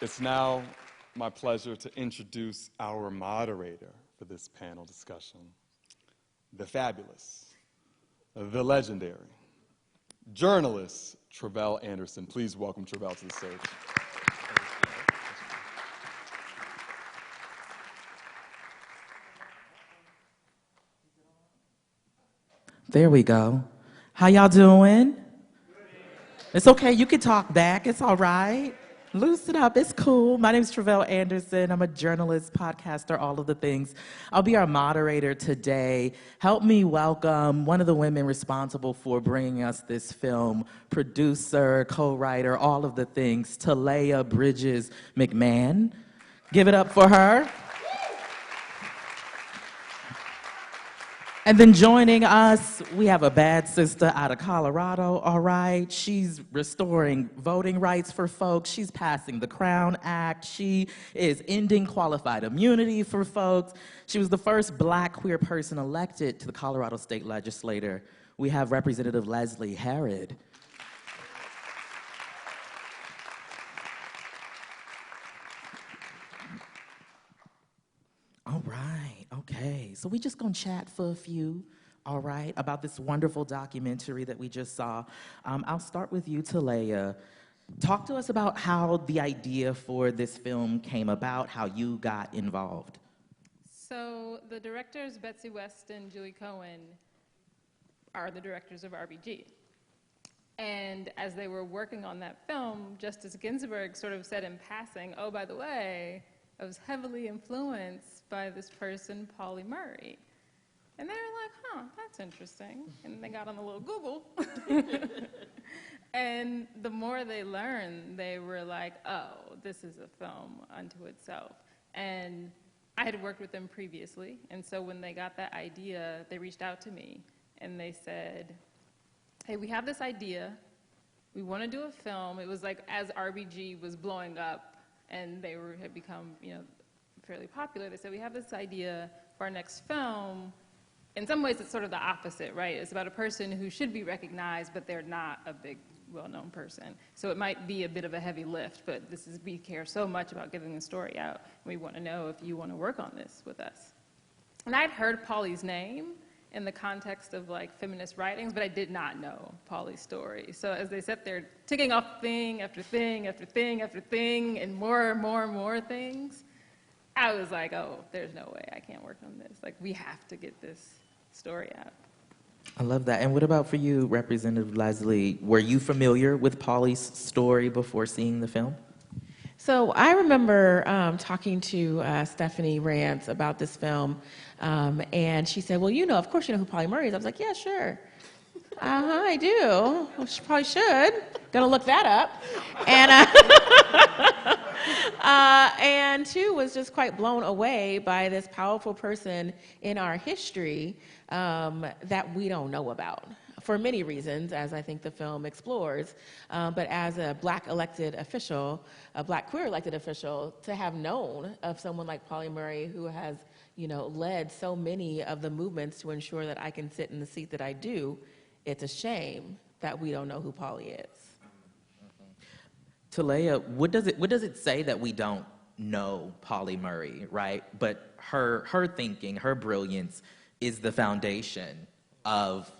It's now my pleasure to introduce our moderator for this panel discussion, the fabulous, the legendary, journalist Tre'vell Anderson. Please welcome Tre'vell to the stage. There we go. How y'all doing? It's okay, you can talk back, it's all right. Loosen up, it's cool. My name is Tre'vell Anderson. I'm a journalist, podcaster, all of the things. I'll be our moderator today. Help me welcome one of the women responsible for bringing us this film, producer, co-writer, all of the things, Taleah Bridges McMahon. Give it up for her. And then joining us, we have a bad sister out of Colorado, all right? She's restoring voting rights for folks. She's passing the Crown Act. She is ending qualified immunity for folks. She was the first Black queer person elected to the Colorado State Legislature. We have Representative Leslie Herod. All right, okay. So we just gonna chat for a few, all right, about this wonderful documentary that we just saw. I'll start with you, Taleah. Talk to us about how the idea for this film came about, how you got involved. So the directors, Betsy West and Julie Cohen, are the directors of RBG. And as they were working on that film, Justice Ginsburg sort of said in passing, oh, by the way, I was heavily influenced by this person, Pauli Murray. And they were like, huh, that's interesting. And they got on the little Google. And the more they learned, they were like, oh, this is a film unto itself. And I had worked with them previously. And so when they got that idea, they reached out to me. And they said, hey, we have this idea. We want to do a film. It was like as RBG was blowing up, and they had become, fairly popular. They said, we have this idea for our next film. In some ways, it's sort of the opposite, right? It's about a person who should be recognized, but they're not a big, well-known person. So it might be a bit of a heavy lift, but we care so much about getting the story out. And we want to know if you want to work on this with us. And I'd heard Pauli's name in the context of feminist writings, but I did not know Pauli's story. So as they sat there ticking off thing after thing after thing after thing and more and more and more things, I was like, oh, there's no way I can't work on this. We have to get this story out. I love that. And what about for you, Representative Leslie? Were you familiar with Pauli's story before seeing the film? So I remember talking to Stephanie Rance about this film, and she said, well, of course you know who Pauli Murray is. I was like, yeah, sure. I do. Well, she probably should. Gonna look that up. And too was just quite blown away by this powerful person in our history that we don't know about. For many reasons, as I think the film explores, but as a Black elected official, a Black queer elected official, to have known of someone like Pauli Murray who has, led so many of the movements to ensure that I can sit in the seat that I do, it's a shame that we don't know who Pauli is. Taleah, what does it say that we don't know Pauli Murray, right? But her thinking, her brilliance is the foundation of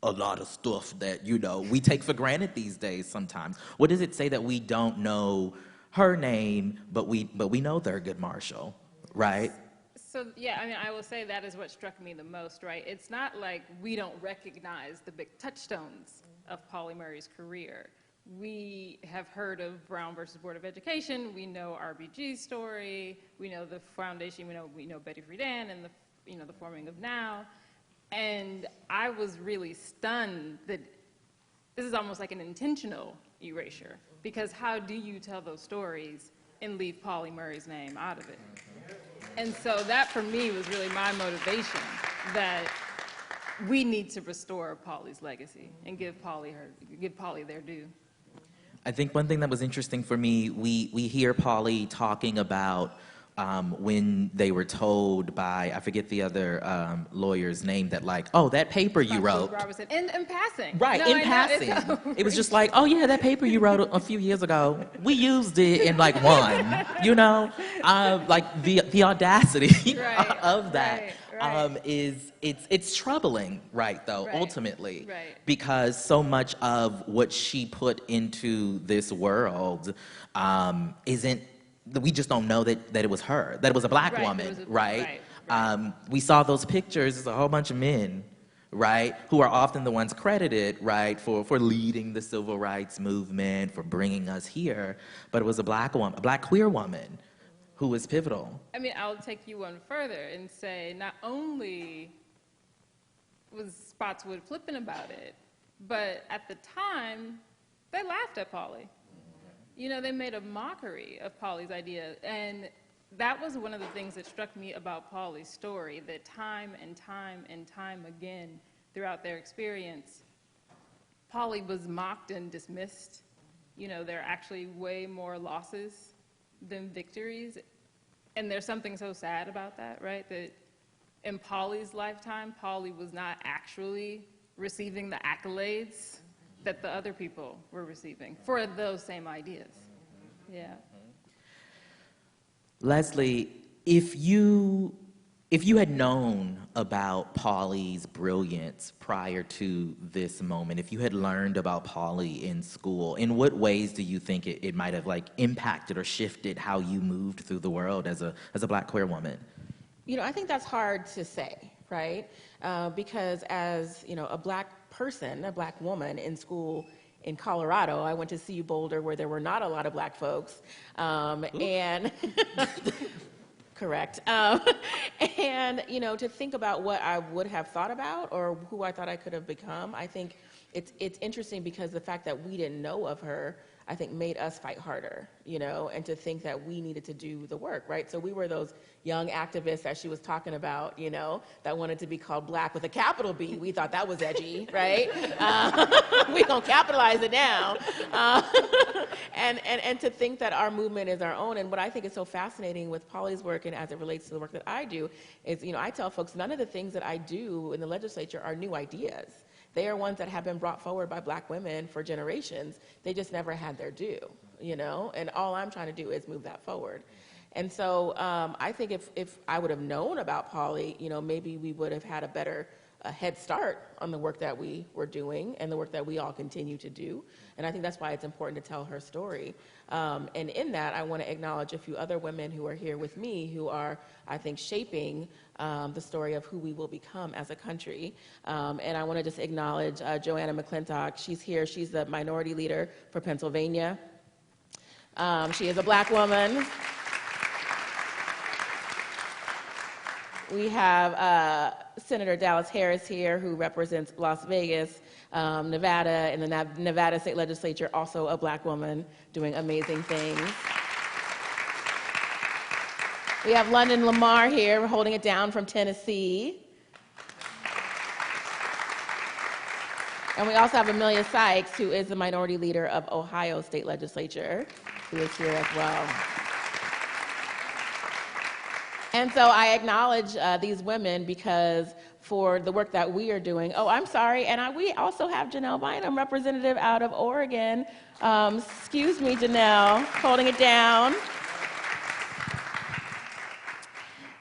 a lot of stuff that, we take for granted these days sometimes. What does it say that we don't know her name, but we know Thurgood Marshall, right? So, yeah, I will say that is what struck me the most, right? It's not like we don't recognize the big touchstones of Pauli Murray's career. We have heard of Brown versus Board of Education. We know RBG's story. We know the foundation. We know Betty Friedan and the forming of NOW. And I was really stunned that this is almost like an intentional erasure, because how do you tell those stories and leave Pauli Murray's name out of it? And so that for me was really my motivation, that we need to restore Pauli's legacy and give Pauli their due. I think one thing that was interesting for me, we hear Pauli talking about when they were told by, I forget the other lawyer's name, that like, oh, that paper you wrote. In passing. Right, No, in I know, passing. It was just like, oh yeah, that paper you wrote a few years ago, we used it in like one, you know? Like the audacity Right, of that right. it's troubling, right, though, Right, ultimately. right. Because so much of what she put into this world isn't, we just don't know that it was her, that it was a black Right, woman, it was a- right? right. We saw those pictures, it's a whole bunch of men, right, who are often the ones credited, right, for leading the civil rights movement, for bringing us here, but it was a black woman, a black queer woman, who was pivotal. I mean, I'll take you one further and say not only was Spotswood flippant about it, but at the time, they laughed at Pauli. You know, they made a mockery of Pauli's idea, and that was one of the things that struck me about Pauli's story, that time and time and time again throughout their experience, Pauli was mocked and dismissed. You know, there are actually way more losses than victories, and there's something so sad about that, right? That in Pauli's lifetime, Pauli was not actually receiving the accolades that the other people were receiving for those same ideas. Yeah. Leslie, if you had known about Pauli's brilliance prior to this moment, if you had learned about Pauli in school, in what ways do you think it might have like impacted or shifted how you moved through the world as a black queer woman? You know, I think that's hard to say, right? Because as, you know, a black person, a black woman in school in Colorado, I went to CU Boulder where there were not a lot of black folks, and correct. And, you know, to think about what I would have thought about or who I thought I could have become, I think it's interesting because the fact that we didn't know of her, I think, made us fight harder, you know, and to think that we needed to do the work, right? So we were those young activists that she was talking about, you know, that wanted to be called black with a capital B. We thought that was edgy, right? We gonna capitalize it now. And to think that our movement is our own. And what I think is so fascinating with Pauli's work and as it relates to the work that I do is, you know, I tell folks none of the things that I do in the legislature are new ideas. They are ones that have been brought forward by black women for generations. They just never had their due, you know? And all I'm trying to do is move that forward. And so I think if I would have known about Pauli, you know, maybe we would have had a better head start on the work that we were doing and the work that we all continue to do. And I think that's why it's important to tell her story. And in that, I want to acknowledge a few other women who are here with me who are, I think, shaping the story of who we will become as a country. And I want to just acknowledge Joanna McClintock. She's here. She's the minority leader for Pennsylvania. She is a black woman. We have Senator Dallas Harris here, who represents Las Vegas, Nevada, and the Nevada State Legislature, also a black woman doing amazing things. We have London Lamar here, holding it down from Tennessee. And we also have Amelia Sykes, who is the minority leader of Ohio State Legislature, who is here as well. And so I acknowledge these women because for the work that we are doing. Oh, I'm sorry, and we also have Janelle Bynum, representative out of Oregon. Excuse me, Janelle, holding it down.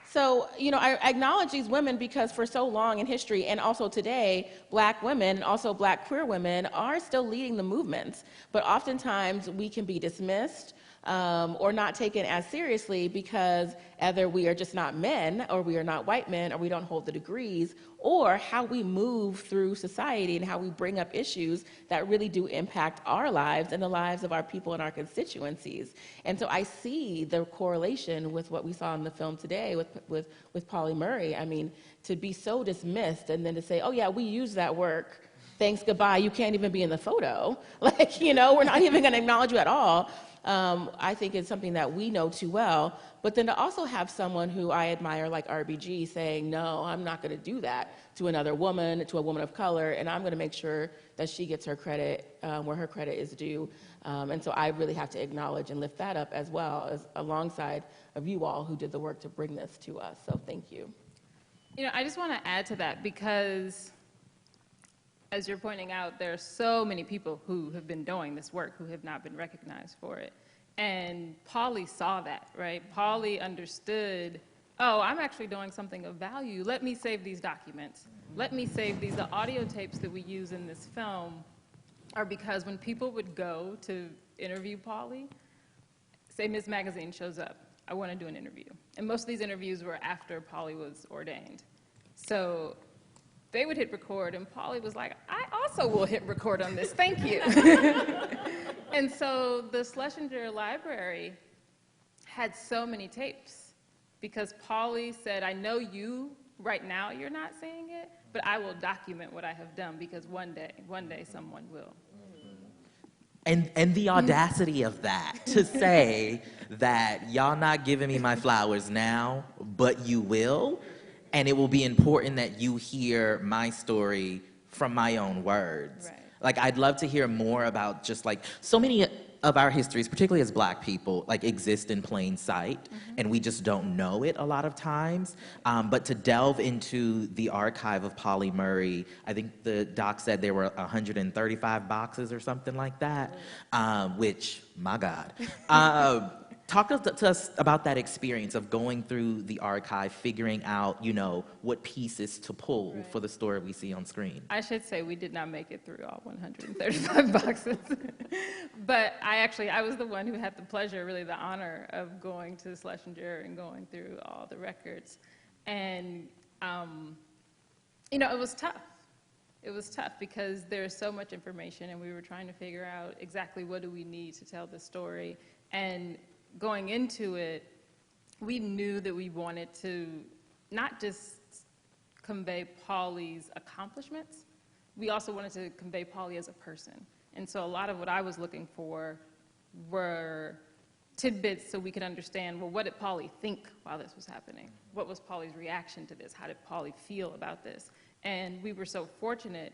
So, you know, I acknowledge these women because for so long in history and also today, black women and also black queer women are still leading the movements. But oftentimes we can be dismissed or not taken as seriously because either we are just not men or we are not white men or we don't hold the degrees, or how we move through society and how we bring up issues that really do impact our lives and the lives of our people and our constituencies. And so I see the correlation with what we saw in the film today with Pauli Murray. I mean, to be so dismissed and then to say, oh yeah, we use that work, thanks, goodbye, you can't even be in the photo. Like, you know, we're not even gonna acknowledge you at all. I think it's something that we know too well. But then to also have someone who I admire like RBG saying, no, I'm not going to do that to another woman, to a woman of color, and I'm going to make sure that she gets her credit where her credit is due. And so I really have to acknowledge and lift that up as well, as alongside of you all who did the work to bring this to us. So thank you. You know, I just want to add to that because, as you're pointing out, there are so many people who have been doing this work who have not been recognized for it. And Pauli saw that, right? Pauli understood, oh, I'm actually doing something of value. Let me save these documents. Let me save these. The audio tapes that we use in this film are because when people would go to interview Pauli, say Ms. Magazine shows up, I want to do an interview. And most of these interviews were after Pauli was ordained. So they would hit record, and Pauli was like, I also will hit record on this, thank you. And so the Schlesinger Library had so many tapes because Pauli said, I know you, right now you're not seeing it, but I will document what I have done because one day someone will. And the audacity of that, to say that y'all not giving me my flowers now, but you will, and it will be important that you hear my story from my own words. Right. Like, I'd love to hear more about just like, so many of our histories, particularly as Black people, like exist in plain sight, and we just don't know it a lot of times. But to delve into the archive of Pauli Murray, I think the doc said there were 135 boxes or something like that, which, my God. Talk to us about that experience of going through the archive, figuring out, you know, what pieces to pull for the story we see on screen. I should say we did not make it through all 135 boxes. But I was the one who had the pleasure, really the honor, of going to Schlesinger and going through all the records. And, you know, it was tough. It was tough because there's so much information, and we were trying to figure out exactly what do we need to tell the story. And going into it, we knew that we wanted to not just convey Pauli's accomplishments, we also wanted to convey Pauli as a person. And so a lot of what I was looking for were tidbits so we could understand, well, what did Pauli think while this was happening? What was Pauli's reaction to this? How did Pauli feel about this? And we were so fortunate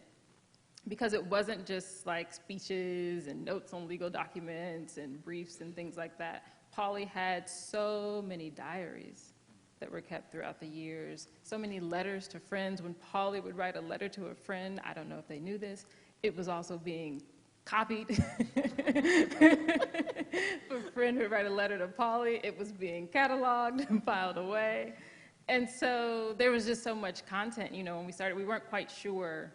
because it wasn't just like speeches and notes on legal documents and briefs and things like that. Pauli had so many diaries that were kept throughout the years, so many letters to friends. When Pauli would write a letter to a friend, I don't know if they knew this, it was also being copied. If a friend would write a letter to Pauli, it was being cataloged and filed away. And so there was just so much content, you know, when we started, we weren't quite sure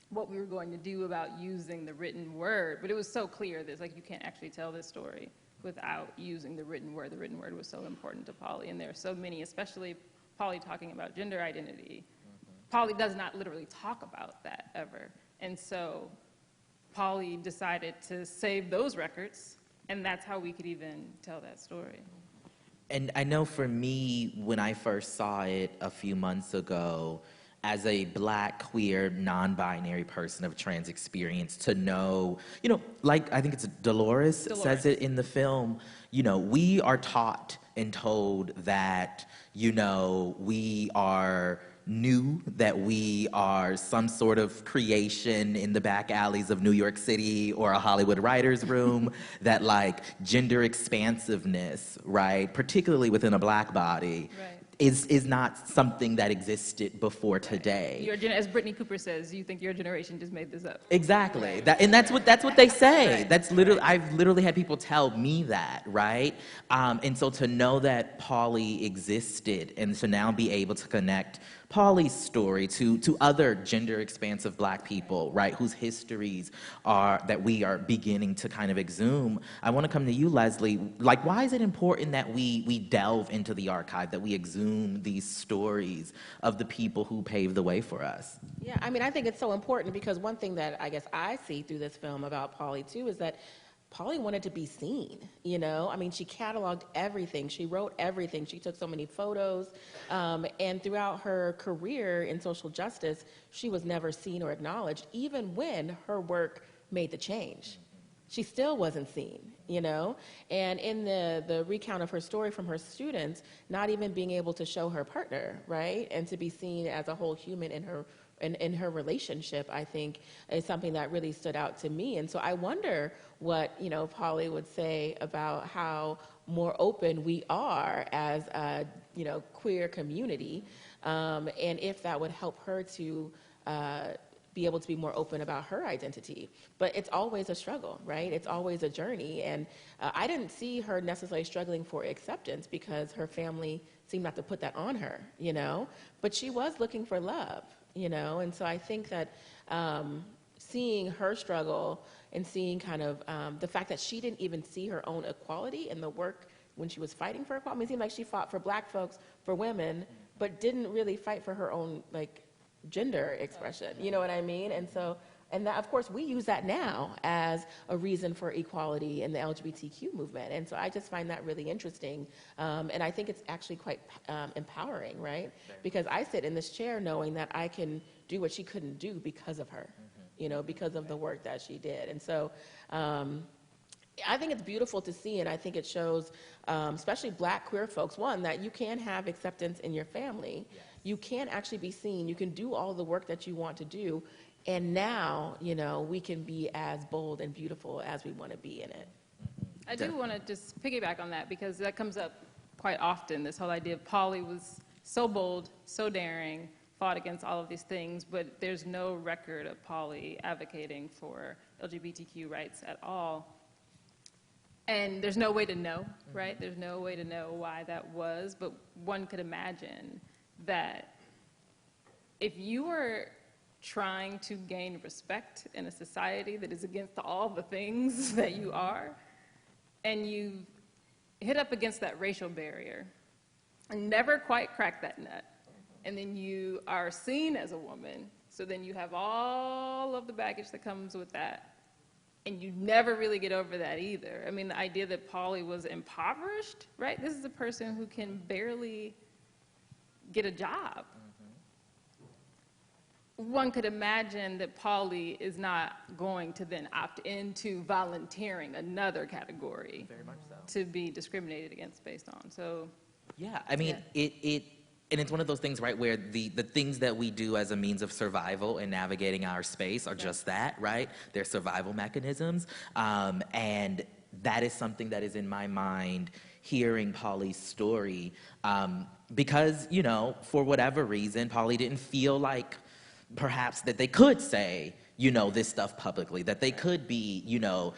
what we were going to do about using the written word, but it was so clear that it's like you can't actually tell this story without using the written word. The written word was so important to Pauli, and there are so many, especially Pauli talking about gender identity. Pauli does not literally talk about that ever, and so Pauli decided to save those records, and that's how we could even tell that story. And I know for me, when I first saw it a few months ago, as a Black, queer, non-binary person of trans experience, to know, you know, like I think it's Dolores says it in the film, you know, we are taught and told that, you know, we are new, that we are some sort of creation in the back alleys of New York City or a Hollywood writer's room, that like gender expansiveness, right, particularly within a Black body, is not something that existed before today. As Brittany Cooper says, you think your generation just made this up. Exactly. And that's what they say. That's literally, I've literally had people tell me that, right? And so to know that Pauli existed and to now be able to connect Pauli's story to other gender expansive Black people, right, whose histories are, that we are beginning to kind of exhume. I want to come to you, Leslie. Like, why is it important that we delve into the archive, that we exhume these stories of the people who paved the way for us? Yeah, I mean, I think it's so important because one thing that I guess I see through this film about Pauli too is that Pauli wanted to be seen, you know? I mean, she cataloged everything. She wrote everything. She took so many photos. And throughout her career in social justice, she was never seen or acknowledged, even when her work made the change. she still wasn't seen, you know? And in the recount of her story from her students, not even being able to show her partner, right? And to be seen as a whole human in her relationship, I think, is something that really stood out to me. And so I wonder what, you know, Pauli would say about how more open we are as a, you know, queer community, and if that would help her to be able to be more open about her identity. But it's always a struggle, right? It's always a journey. And I didn't see her necessarily struggling for acceptance because her family seemed not to put that on her, you know? But she was looking for love, you know? And so I think that seeing her struggle and seeing kind of the fact that she didn't even see her own equality in the work when she was fighting for equality. I mean, it seemed like she fought for black folks, for women, but didn't really fight for her own, like, gender expression, you know what I mean? And so, and that, of course, we use that now as a reason for equality in the LGBTQ movement. And so I just find that really interesting. And I think it's actually quite empowering, right? Because I sit in this chair knowing that I can do what she couldn't do because of her, you know, because of the work that she did. And so I think it's beautiful to see, and I think it shows, especially black queer folks, one, that you can have acceptance in your family. Yes. You can actually be seen. You can do all the work that you want to do. And now, you know, we can be as bold and beautiful as we want to be in it. I do want to just piggyback on that because that comes up quite often, this whole idea of Pauli was so bold, so daring, fought against all of these things, but there's no record of Pauli advocating for LGBTQ rights at all. And there's no way to know, right? There's no way to know why that was, but one could imagine that if you were trying to gain respect in a society that is against all the things that you are, and you hit up against that racial barrier and never quite crack that nut, and then you are seen as a woman, so then you have all of the baggage that comes with that, and you never really get over that either. I mean, the idea that Pauli was impoverished, right? This is a person who can barely get a job. One could imagine that Pauli is not going to then opt into volunteering another category Very much so. to be discriminated against based on. So, Yeah, I mean, and it's one of those things, right, where the things that we do as a means of survival and navigating our space are just that, right? They're survival mechanisms. And that is something that is in my mind hearing Pauli's story. Because, you know, for whatever reason, Pauli didn't feel like perhaps that they could say, you know, this stuff publicly, that they could be, you know,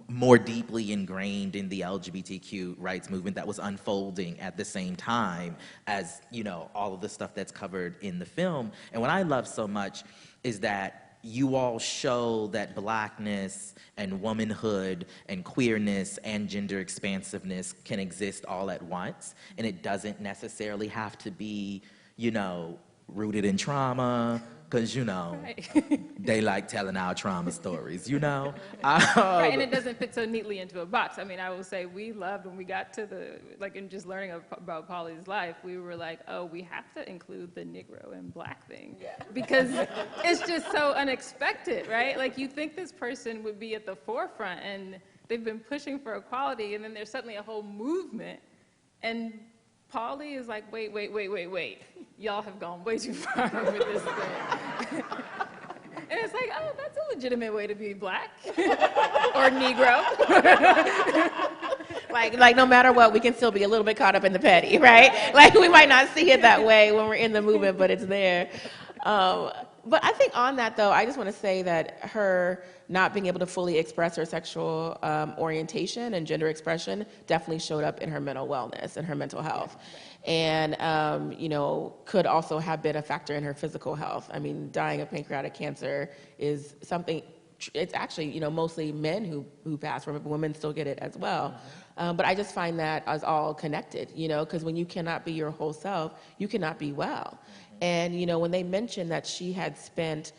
more deeply ingrained in the LGBTQ rights movement that was unfolding at the same time as, you know, all of the stuff that's covered in the film. And what I love so much is that you all show that Blackness and womanhood and queerness and gender expansiveness can exist all at once, and it doesn't necessarily have to be, you know, rooted in trauma, because, you know, they like telling our trauma stories, you know? right, and it doesn't fit so neatly into a box. I mean, I will say we loved when we got to the, like, in just learning about Pauli's life, we were like, oh, we have to include the Negro and Black thing. Yeah. Because it's just so unexpected, right? Like, you think this person would be at the forefront, and they've been pushing for equality, and then there's suddenly a whole movement, and Pauli is like, wait. Y'all have gone way too far with this thing. And it's like, oh, that's a legitimate way to be Black or Negro. like no matter what, we can still be a little bit caught up in the petty, right? Like we might not see it that way when we're in the movement, but it's there. But I think on that, though, I just want to say that her not being able to fully express her sexual orientation and gender expression definitely showed up in her mental wellness and her mental health. And, you know, could also have been a factor in her physical health. I mean, dying of pancreatic cancer is something, it's actually, you know, mostly men who pass from it, but women still get it as well. But I just find that as all connected, you know, because when you cannot be your whole self, you cannot be well. And, you know, when they mentioned that she had spent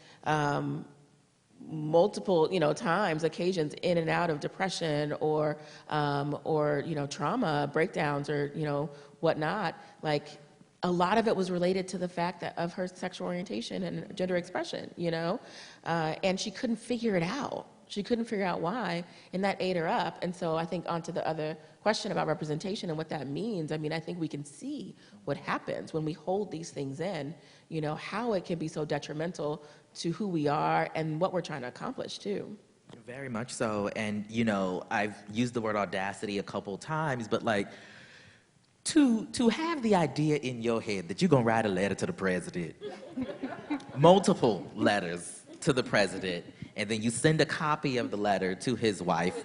multiple, you know, times, occasions in and out of depression or you know, trauma, breakdowns or, you know, whatnot, like a lot of it was related to the fact that of her sexual orientation and gender expression, you know, and she couldn't figure it out. She couldn't figure out why, and that ate her up. And so I think onto the other question about representation and what that means, I mean, I think we can see what happens when we hold these things in, you know, how it can be so detrimental to who we are and what we're trying to accomplish, too. Very much so. And, you know, I've used the word audacity a couple times, but like, to have the idea in your head that you're going to write a letter to the president, multiple letters to the president, and then you send a copy of the letter to his wife,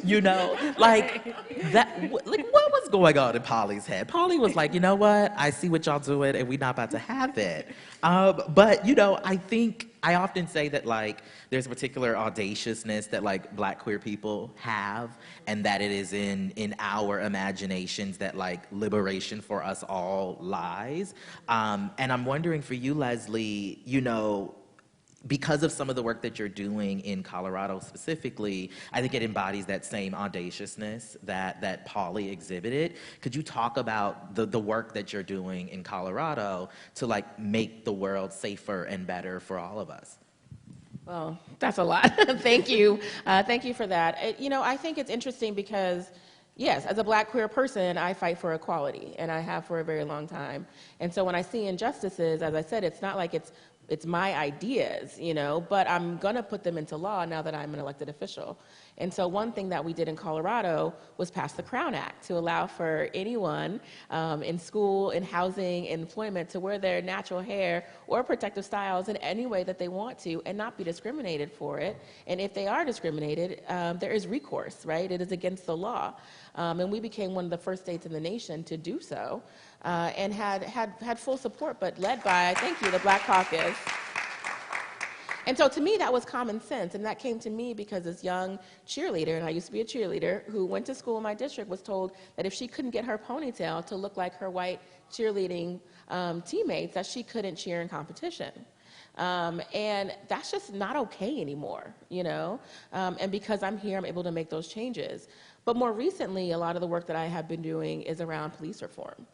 you know, like that, like what was going on in Pauli's head? Pauli was like, you know what, I see what y'all doing and we're not about to have it. But, you know, I often say that like there's a particular audaciousness that like Black queer people have, and that it is in our imaginations that like liberation for us all lies. And I'm wondering for you, Leslie, you know, because of some of the work that you're doing in Colorado specifically, I think it embodies that same audaciousness that Pauli exhibited. Could you talk about the work that you're doing in Colorado to like make the world safer and better for all of us? Well, that's a lot. Thank you. Thank you for that. You know, I think it's interesting because, yes, as a Black queer person, I fight for equality, and I have for a very long time. And so when I see injustices, as I said, it's not like it's my ideas, you know, but I'm going to put them into law now that I'm an elected official. And so one thing that we did in Colorado was pass the Crown Act to allow for anyone in school, in housing, in employment to wear their natural hair or protective styles in any way that they want to and not be discriminated for it. And if they are discriminated, there is recourse, right? It is against the law. And we became one of the first states in the nation to do so. And had full support, but led by, thank you, the Black Caucus. And so to me, that was common sense, and that came to me because this young cheerleader, and I used to be a cheerleader, who went to school in my district was told that if she couldn't get her ponytail to look like her white cheerleading teammates, that she couldn't cheer in competition. And that's just not okay anymore, you know? And because I'm here, I'm able to make those changes. But more recently, a lot of the work that I have been doing is around police reform.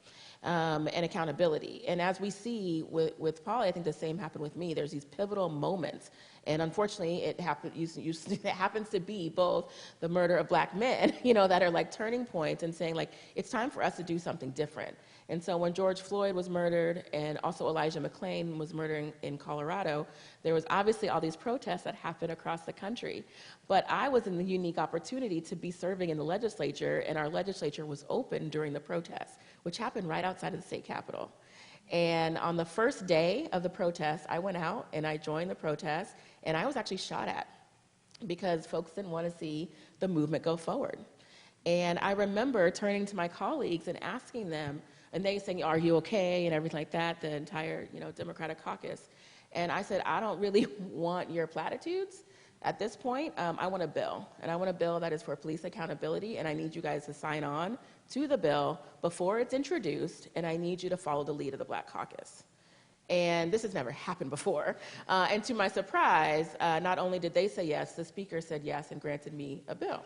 And accountability. And as we see with Pauli, I think the same happened with me. There's these pivotal moments. And unfortunately, it happens to be both the murder of Black men, you know, that are like turning points and saying like, it's time for us to do something different. And so when George Floyd was murdered and also Elijah McClain was murdered in Colorado, there was obviously all these protests that happened across the country. But I was in the unique opportunity to be serving in the legislature, and our legislature was open during the protests, which happened right outside of the state capitol. And on the first day of the protest, I went out and I joined the protest, and I was actually shot at because folks didn't want to see the movement go forward. And I remember turning to my colleagues and asking them, and they saying, "Are you okay?" and everything like that, the entire, you know, Democratic caucus. And I said, I don't really want your platitudes. At this point, I want a bill, and I want a bill that is for police accountability, and I need you guys to sign on to the bill before it's introduced, and I need you to follow the lead of the Black Caucus. And this has never happened before. And to my surprise, not only did they say yes, the speaker said yes and granted me a bill.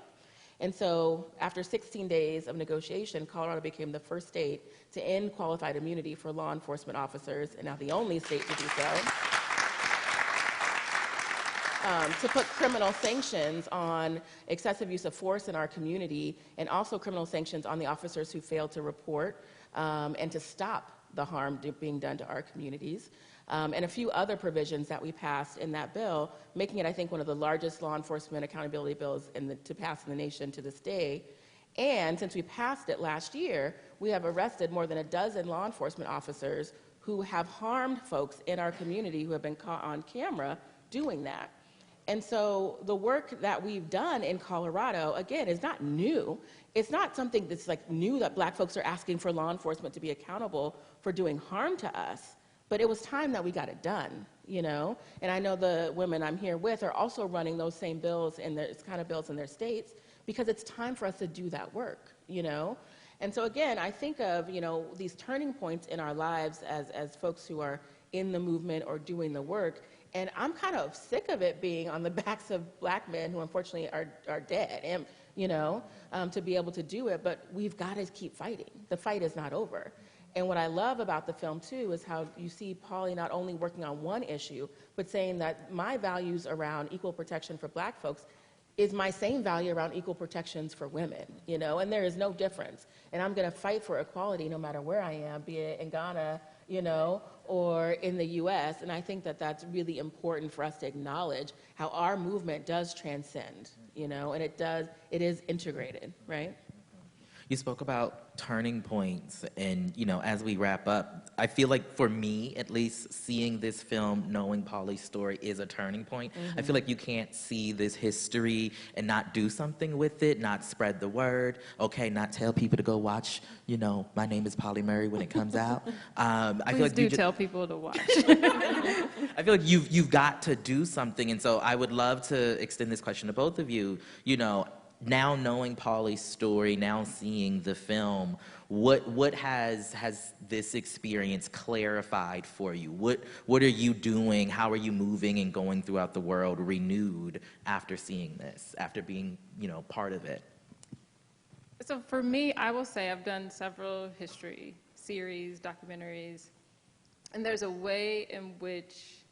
And so after 16 days of negotiation, Colorado became the first state to end qualified immunity for law enforcement officers, and now the only state to do so. To put criminal sanctions on excessive use of force in our community, and also criminal sanctions on the officers who failed to report and to stop the harm being done to our communities, and a few other provisions that we passed in that bill, making it, I think, one of the largest law enforcement accountability bills to pass in the nation to this day. And since we passed it last year, we have arrested more than a dozen law enforcement officers who have harmed folks in our community who have been caught on camera doing that. And so the work that we've done in Colorado, again, is not new. It's not something that's like new that Black folks are asking for law enforcement to be accountable for doing harm to us, but it was time that we got it done, you know? And I know the women I'm here with are also running those same bills and those kind of bills in their states because it's time for us to do that work, you know? And so again, I think of, you know, these turning points in our lives as folks who are in the movement or doing the work. And I'm kind of sick of it being on the backs of Black men who unfortunately are dead, and, you know, to be able to do it. But we've got to keep fighting. The fight is not over. And what I love about the film, too, is how you see Pauli not only working on one issue, but saying that my values around equal protection for Black folks is my same value around equal protections for women, you know, and there is no difference. And I'm going to fight for equality no matter where I am, be it in Ghana, you know, or in the US. And I think that that's really important for us to acknowledge how our movement does transcend, you know, and it is integrated, right? You spoke about turning points, and you know, as we wrap up, I feel like for me, at least, seeing this film, knowing Pauli's story is a turning point. I feel like you can't see this history and not do something with it, not spread the word, okay, not tell people to go watch, you know, My Name is Pauli Murray when it comes out. I feel like do tell people to watch. I feel like you've got to do something, and so I would love to extend this question to both of you. You know, now knowing Pauli's story, now seeing the film, what has this experience clarified for you? What are you doing? How are you moving and going throughout the world renewed after seeing this, after being, you know, part of it? So for me, I will say I've done several history series, documentaries, and there's a way in which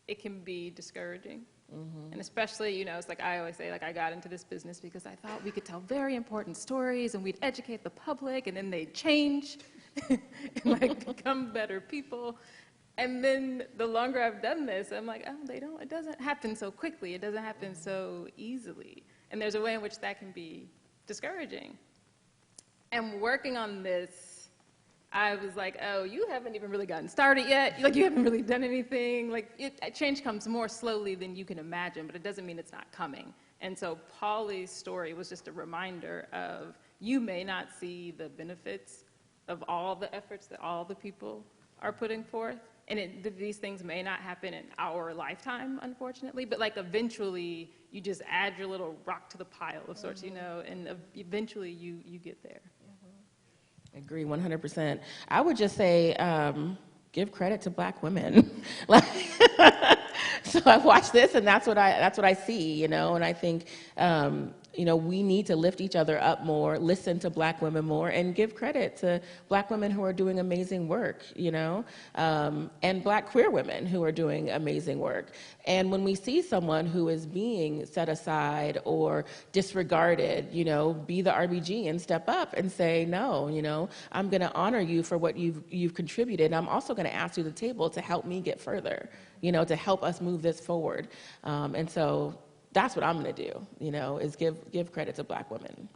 it can be discouraging. And especially, you know, it's like I always say, like, I got into this business because I thought we could tell very important stories and we'd educate the public and then they'd change and like become better people. And then the longer I've done this, I'm like, oh, it doesn't happen so quickly. It doesn't happen so easily. And there's a way in which that can be discouraging. And working on this, I was like, oh, you haven't even really gotten started yet. Like, you haven't really done anything. Like, change comes more slowly than you can imagine, but it doesn't mean it's not coming. And so Pauli's story was just a reminder of you may not see the benefits of all the efforts that all the people are putting forth. And these things may not happen in our lifetime, unfortunately, but like eventually you just add your little rock to the pile of sorts, you know, and eventually you get there. Agree 100%. I would just say, give credit to Black women. Like, so I watch this, and that's what I see, you know. And I think, you know, we need to lift each other up more, listen to Black women more, and give credit to Black women who are doing amazing work, you know, and Black queer women who are doing amazing work. And when we see someone who is being set aside or disregarded, you know, be the RBG and step up and say, no, you know, I'm going to honor you for what you've contributed. I'm also going to ask you to the table to help me get further, you know, to help us move this forward. And so that's what I'm going to do, you know, is give credit to Black women.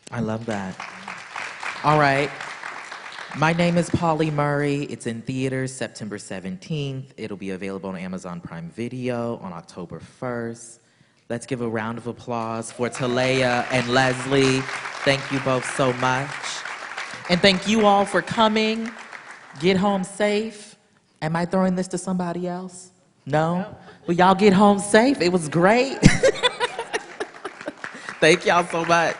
I love that. All right. My Name is Pauli Murray. It's in theaters September 17th. It'll be available on Amazon Prime Video on October 1st. Let's give a round of applause for Taleah and Leslie. Thank you both so much. And thank you all for coming. Get home safe. Am I throwing this to somebody else? No? Well, y'all get home safe. It was great. Thank y'all so much.